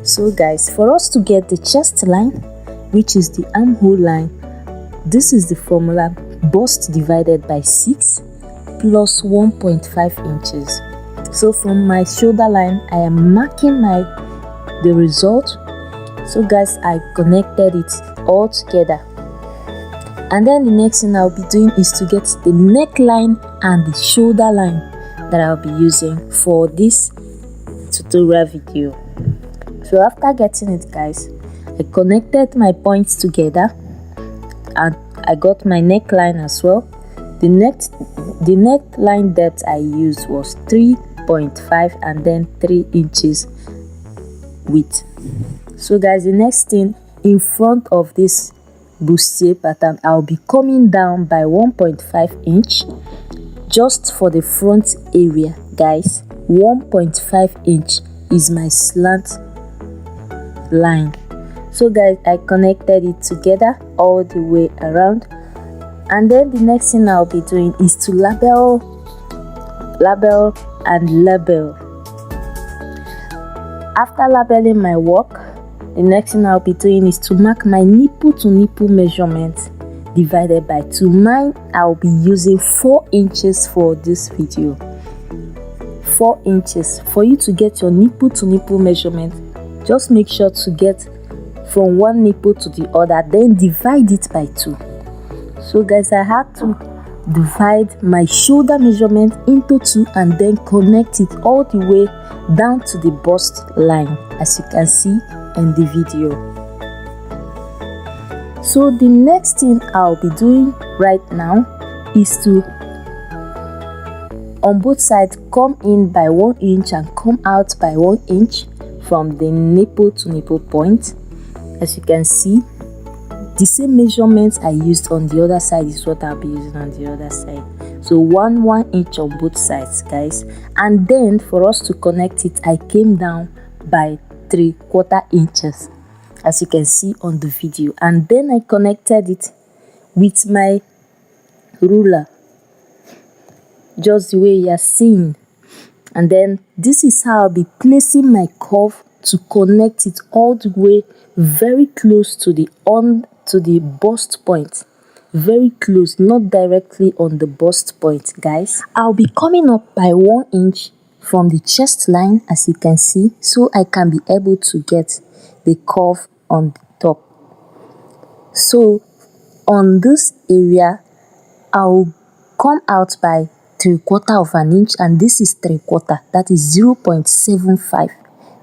So guys, for us to get the chest line, which is the armhole line, this is the formula: bust divided by 6 plus 1.5 inches. So from my shoulder line, I am marking the result. So guys, I connected it all together, and then the next thing I'll be doing is to get the neckline and the shoulder line that I'll be using for this tutorial video. So after getting it, guys, I connected my points together and I got my neckline as well. The neckline depth I used was 3.5 and then 3 inches width. So guys, the next thing, in front of this bustier pattern, I'll be coming down by 1.5 inch just for the front area. Guys, 1.5 inch is my slant line. So guys, I connected it together all the way around, and then the next thing I'll be doing is to label and label. After labeling my work, the next thing I'll be doing is to mark my nipple to nipple measurement divided by 2. Mine, I'll be using 4 inches for this video. 4 inches. For you to get your nipple to nipple measurement, just make sure to get from one nipple to the other, then divide it by 2. So guys, I had to divide my shoulder measurement into 2 and then connect it all the way down to the bust line, as you can see in the video. So the next thing I'll be doing right now is to, on both sides, come in by 1 inch and come out by 1 inch from the nipple to nipple point. As you can see, the same measurements I used on the other side is what I'll be using on the other side. So 1 inch on both sides, guys. And then for us to connect it, I came down by 3/4 inches, as you can see on the video, and then I connected it with my ruler, just the way you are seeing. And then this is how I'll be placing my curve to connect it all the way very close to the bust point. Very close, not directly on the bust point, guys. I'll be coming up by 1 inch from the chest line, as you can see, so I can be able to get the curve on the top. So on this area, I'll come out by 3/4 inch, and this is 3/4, that is 0.75.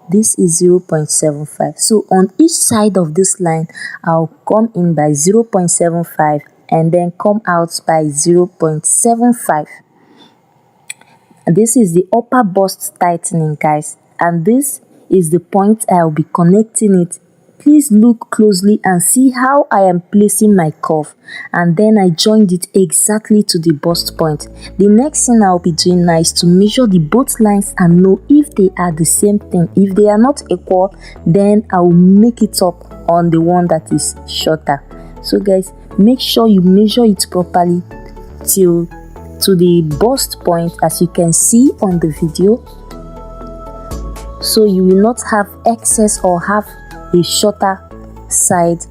This is 0.75. So on each side of this line, I'll come in by 0.75 and then come out by 0.75. This is the upper bust tightening, guys, and this is the point I'll be connecting it. Please look closely and see how I am placing my curve, and then I joined it exactly to the bust point. The next thing I'll be doing now is to measure the both lines and know if they are the same thing. If they are not equal, then I will make it up on the one that is shorter. So guys, make sure you measure it properly till to the bust point, as you can see on the video, so you will not have excess or have a shorter side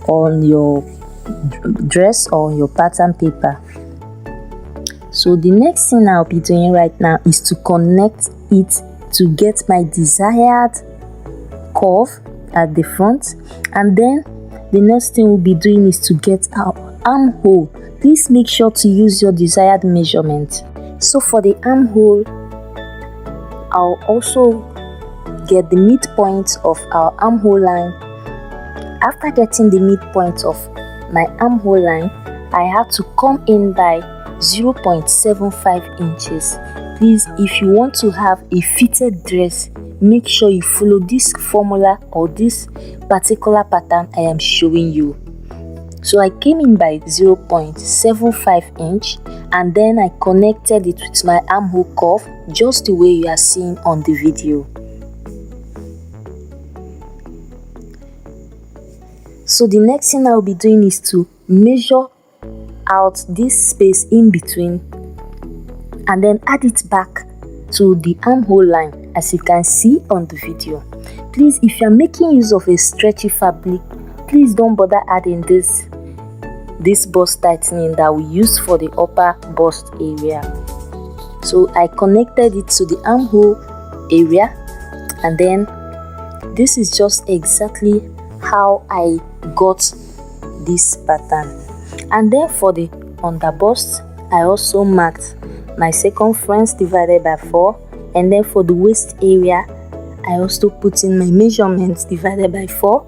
on your dress or your pattern paper. So the next thing I'll be doing right now is to connect it to get my desired curve at the front, and then the next thing we'll be doing is to get our armhole. Please make sure to use your desired measurement. So for the armhole, I'll also get the midpoint of our armhole line. After getting the midpoint of my armhole line, I had to come in by 0.75 inches. Please, if you want to have a fitted dress, make sure you follow this formula or this particular pattern I am showing you. So I came in by 0.75 inch and then I connected it with my armhole curve, just the way you are seeing on the video. So the next thing I'll be doing is to measure out this space in between and then add it back to the armhole line, as you can see on the video. please, if you're making use of a stretchy fabric, please don't bother adding this bust tightening that we use for the upper bust area. So I connected it to the armhole area, and then this is just exactly how I got this pattern. And then for the under bust, I also marked my circumference divided by 4, and then for the waist area, I also put in my measurements divided by 4.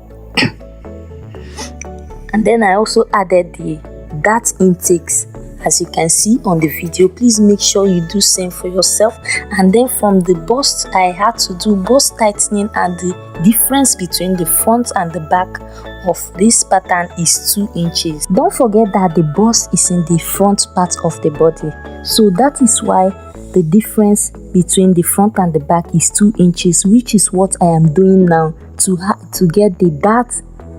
And then I also added the dart intakes, as you can see on the video. Please make sure you do same for yourself. And then from the bust, I had to do bust tightening, and the difference between the front and the back of this pattern is 2 inches. Don't forget that the bust is in the front part of the body, so that is why the difference between the front and the back is 2 inches, which is what I am doing now to get the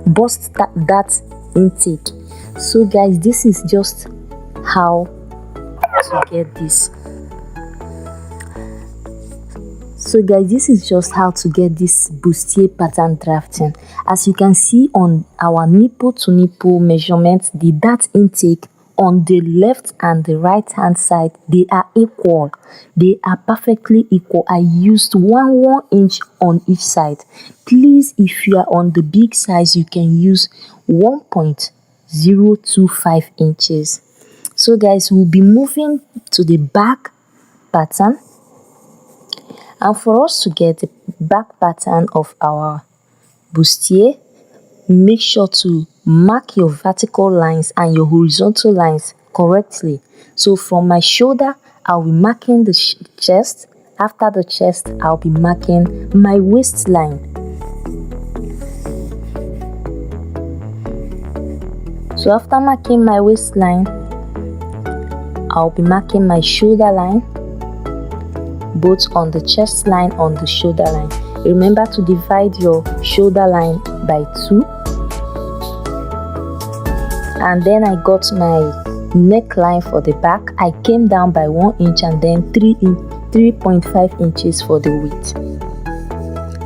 bust intake. So guys, this is just how to get this. So guys, this is just how to get this bustier pattern drafting. As you can see on our nipple to nipple measurement, the dart intake on the left and the right hand side, they are equal. They are perfectly equal. I used 1 inch on each side. Please, if you are on the big size, you can use 1.025 inches. So guys, we'll be moving to the back pattern. And for us to get the back pattern of our bustier, make sure to mark your vertical lines and your horizontal lines correctly. So from my shoulder, I'll be marking the chest. After the chest, I'll be marking my waistline. So after marking my waistline, I'll be marking my shoulder line, both on the chest line, on the shoulder line. Remember to divide your shoulder line by 2. And then I got my neckline for the back. I came down by 1 inch and then 3.5 inches for the width.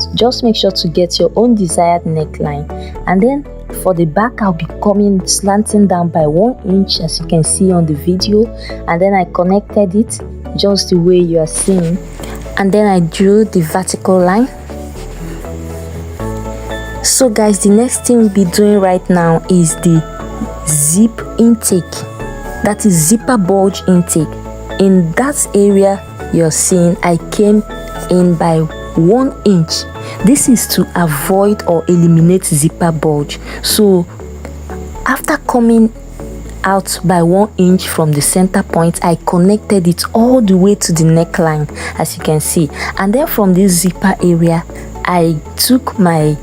So just make sure to get your own desired neckline. And then for the back, I'll be coming slanting down by 1 inch, as you can see on the video. And then I connected it just the way you are seeing, and then I drew the vertical line. So guys, the next thing we'll be doing right now is the zip intake, that is zipper bulge intake. In that area you're seeing, I came in by 1 inch. This is to avoid or eliminate zipper bulge. So after coming out by 1 inch from the center point, I connected it all the way to the neckline, as you can see. And then from this zipper area, I took my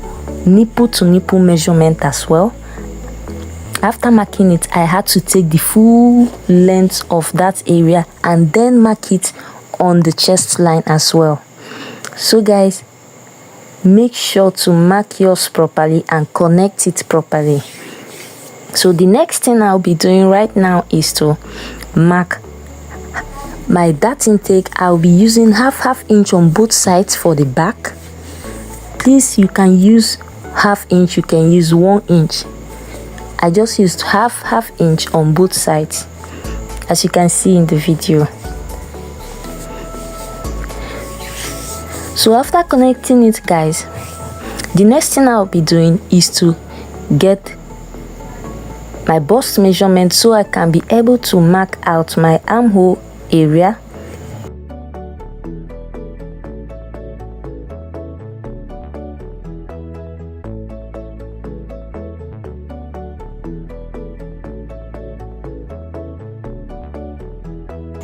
nipple to nipple measurement as well. After marking it, I had to take the full length of that area and then mark it on the chest line as well. So guys, make sure to mark yours properly and connect it properly. So the next thing I'll be doing right now is to mark my dart intake. I'll be using half inch on both sides for the back. Please, you can use half inch, you can use 1 inch. I just used half inch on both sides, as you can see in the video. So after connecting it, guys, the next thing I'll be doing is to get my bust measurement so I can be able to mark out my armhole area.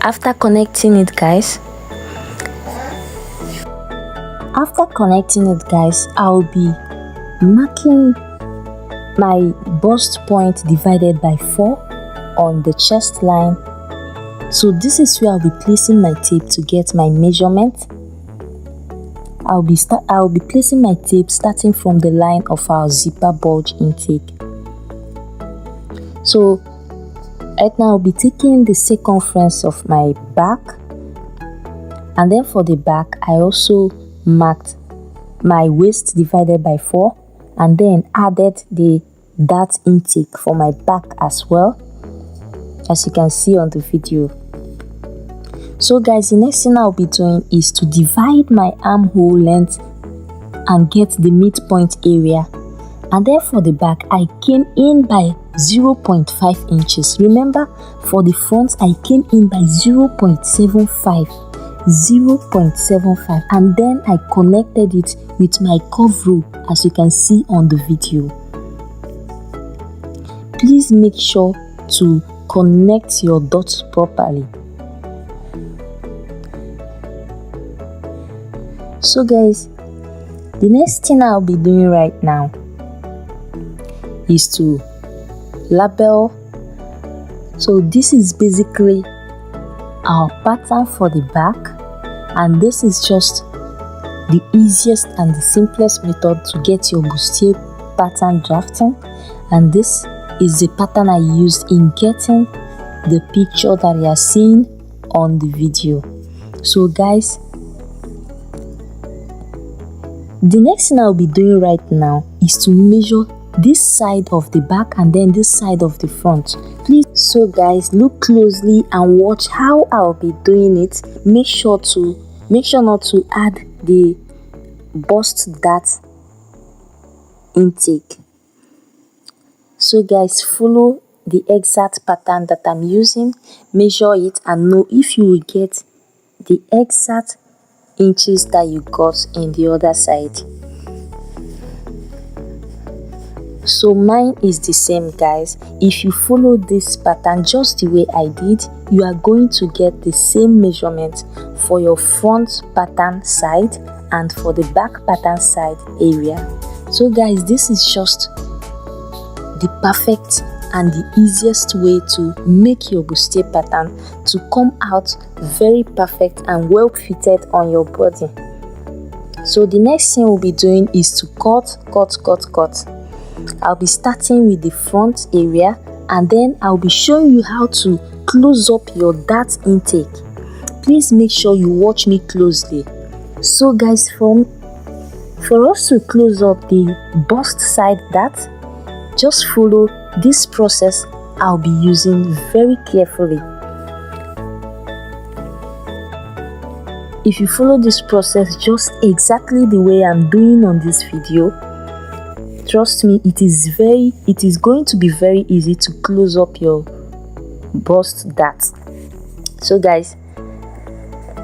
After connecting it, guys, I'll be marking my bust point divided by 4 on the chest line. So this is where I'll be placing my tape to get my measurement. I'll be placing my tape starting from the line of our zipper bulge intake. So right now I'll be taking the circumference of my back, and then for the back I also marked my waist divided by 4 and then added the dart intake for my back as well, as you can see on the video. So guys, the next thing I'll be doing is to divide my armhole length and get the midpoint area, and then for the back I came in by 0.5 inches. Remember, for the front I came in by 0.75, and then I connected it with my curve rope, as you can see on the video. Please make sure to connect your dots properly. So guys, the next thing I'll be doing right now is to label. So this is basically our pattern for the back, and this is just the easiest and the simplest method to get your bustier pattern drafting, and this is the pattern I used in getting the picture that you are seeing on the video. So guys, the next thing I'll be doing right now is to measure this side of the back and then this side of the front. Please, so guys, look closely and watch how I'll be doing it. Make sure not to add the bust dart intake. So guys, follow the exact pattern that I'm using, measure it and know if you will get the exact inches that you got in the other side. So mine is the same guys. If you follow this pattern just the way I did, you are going to get the same measurement for your front pattern side and for the back pattern side area. So guys, this is just the perfect and the easiest way to make your bustier pattern to come out very perfect and well fitted on your body. So the next thing we'll be doing is to cut. I'll be starting with the front area and then I'll be showing you how to close up your dart intake. Please make sure you watch me closely. So guys, for us to close up the bust side dart, just follow this process I'll be using very carefully. If you follow this process just exactly the way I'm doing on this video, trust me, it is going to be very easy to close up your bust dart. So guys,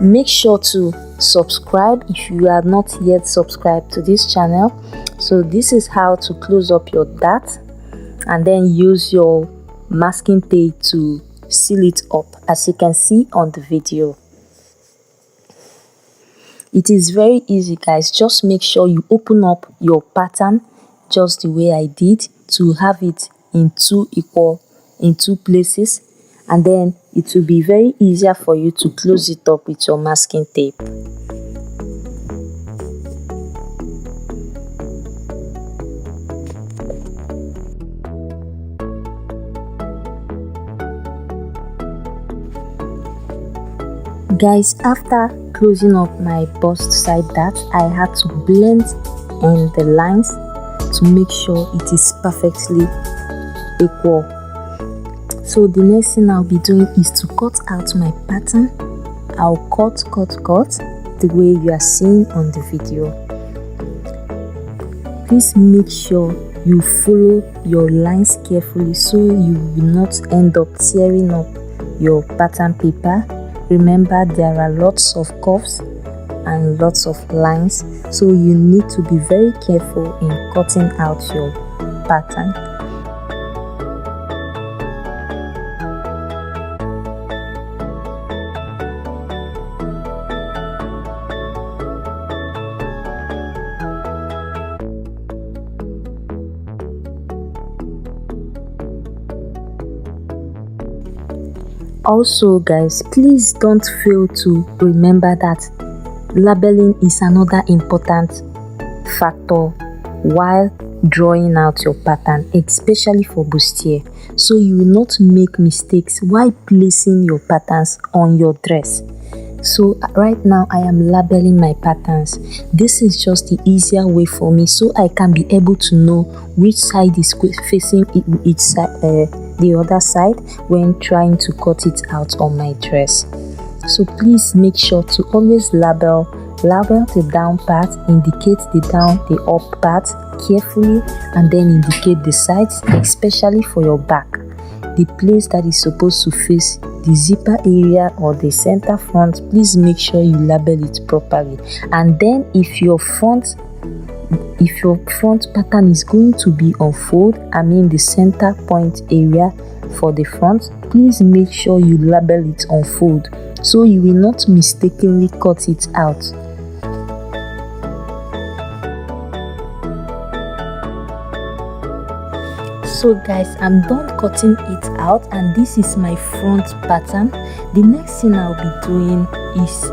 make sure to subscribe if you are not yet subscribed to this channel. So this is how to close up your dart, and then use your masking tape to seal it up, as you can see on the video. It is very easy guys. Just make sure you open up your pattern just the way I did, to have it in two places, and then it will be very easier for you to close it up with your masking tape. Guys, after closing up my bust side dart, I had to blend in the lines to make sure it is perfectly equal. So the next thing I'll be doing is to cut out my pattern. I'll cut the way you are seeing on the video. Please make sure you follow your lines carefully so you will not end up tearing up your pattern paper. Remember, there are lots of curves and lots of lines, so you need to be very careful in cutting out your pattern. Also guys, please don't fail to remember that labeling is another important factor while drawing out your pattern, especially for bustier, so you will not make mistakes while placing your patterns on your dress. So right now I am labeling my patterns. This is just the easier way for me, so I can be able to know which side is facing each side, the other side, when trying to cut it out on my dress. So please make sure to always label the down part, indicate the up part carefully, and then indicate the sides, especially for your back, the place that is supposed to face the zipper area or the center front. Please make sure you label it properly. And then if your front pattern is going to be on fold, I mean the center point area for the front, please make sure you label it on fold, so you will not mistakenly cut it out. So guys, I'm done cutting it out, and this is my front pattern. The next thing I'll be doing is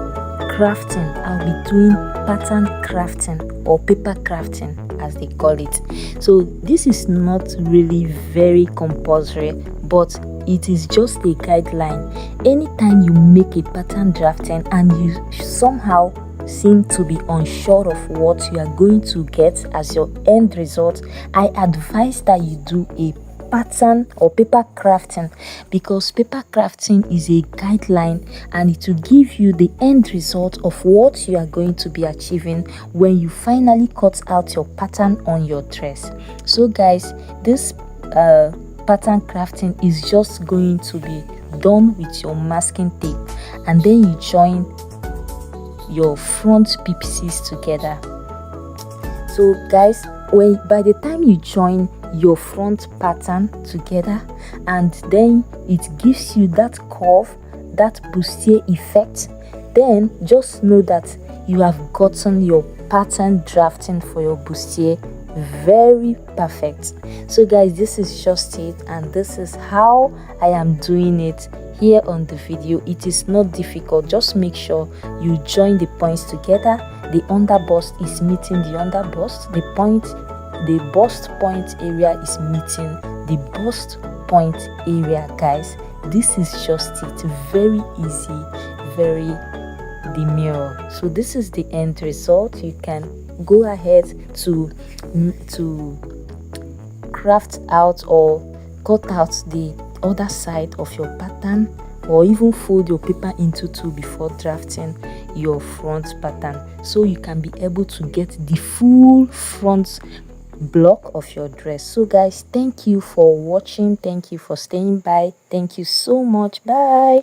crafting. I'll be doing pattern crafting, or paper crafting as they call it. So this is not really very compulsory, but it is just a guideline. Anytime you make a pattern drafting and you somehow seem to be unsure of what you are going to get as your end result, I advise that you do a pattern or paper crafting, because paper crafting is a guideline and it will give you the end result of what you are going to be achieving when you finally cut out your pattern on your dress. So guys, this pattern crafting is just going to be done with your masking tape, and then you join your front pieces together. So guys, by the time you join your front pattern together, and then it gives you that curve, that bustier effect, then just know that you have gotten your pattern drafting for your bustier very perfect. So guys, this is just it, and this is how I am doing it here on the video. It is not difficult. Just make sure you join the points together. The under bust is meeting the under bust, the bust point area is meeting the bust point area. Guys, this is just it. Very easy, very demure. So this is the end result. You can go ahead to craft out or cut out the other side of your pattern, or even fold your paper into two before drafting your front pattern, so you can be able to get the full front block of your dress. So guys, thank you for watching, thank you for staying by, thank you so much, bye.